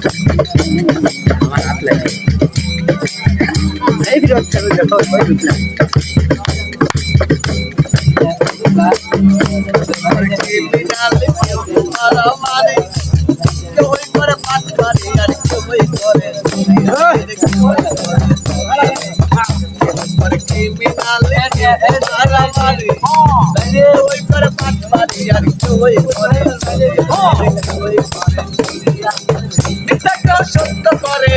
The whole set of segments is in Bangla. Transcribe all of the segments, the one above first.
আমার হাত লাগে এই ভিডিও চালু দেখো ওই ঢুকলাম সত্য করে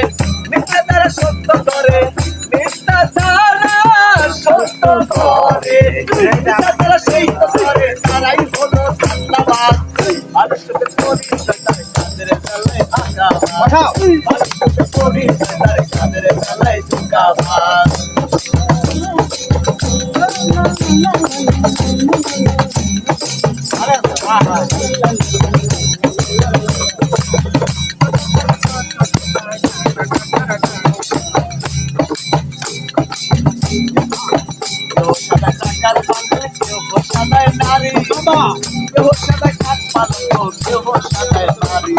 মিথ্যা তারা সত্য করে মিথ্যা তারা সত্য করে মিথ্যা তারা সত্য করে তারাই হলো সত্যবাদ মানুষকে পরিচয় তার কাদের বেলায় আশাবাদ মানুষকে পরিচয় তার কাদের বেলায় ধোঁকাবাজ সাদা টাকার বান্ধব কেউ সাদায় নারী কেউ সাদায় কাজ পালন কেউ সাদায় নারী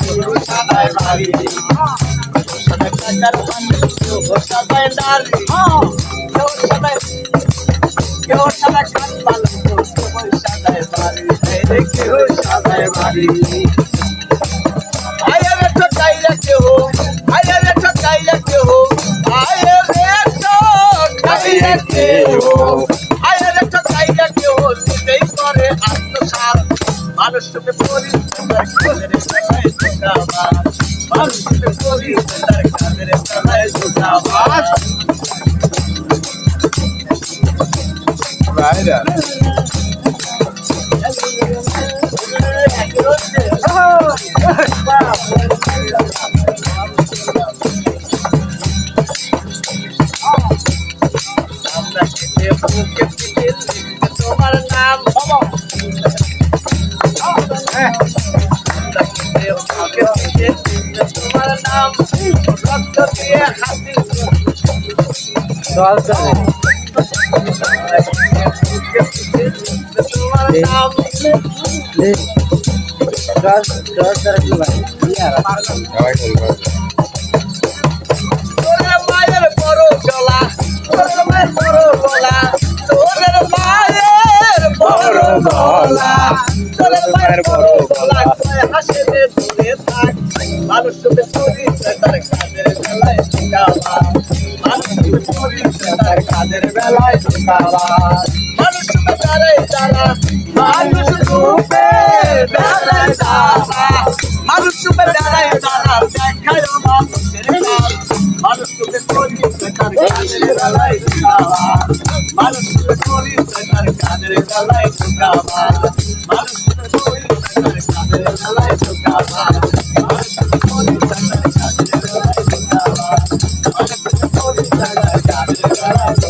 কেউ সাদায় নারী সাদা টাকার বান্ধব কেউ সাদায় নারী কেউ সাদা কাজ পালন কেউ সাদায় নারী কেউ সাদায় নারী আয়ারে ঠকাইয়া কেউ আয়ারে ঠকাইয়া কেউ আয়ারে ঠকাইয়া কেউ আয়ারে ঠকাইয়া কেউ নিজেই করে আত্মসাৎ মানুষকে পরিচয় তার কাদের বেলায় ধোঁকাবাজ মানুষকে পরিচয় তার কাদের বেলায় ধোঁকাবাজ তোমার নাম তোমার নাম রক্ত দিয়ে হাসি তোমার নাম তোর মায়ের বড় গলা তোর মায়ের বড় গলা তোর মায়ের বড় গলা তোর মায়ের বড় গলা হাসে দূরে থাক মানুষকে পরিচয় তার কাদের বেলায় ধোঁকাবাজ মানুষকে পরিচয় তার কাদের বেলায় ধোঁকাবাজ মানুষকে দাঁড়ায় তারা মানুষ রূপে দাঁড়ায় তারা মানুষকে দাঁড়ায় তারা দেখায় মানুষের কাজ মানুষকে পরিচয় তার কাদের বেলায় ধোঁকাবাজ মানুষকে পরিচয় তার কাদের বেলায় ধোঁকাবাজ মানুষকে পরিচয় তার কাদের বেলায় ধোঁকাবাজ মানুষকে পরিচয় তার কাদের বেলায় ধোঁকাবাজ মানুষকে পরিচয় তার কাদের বেলায়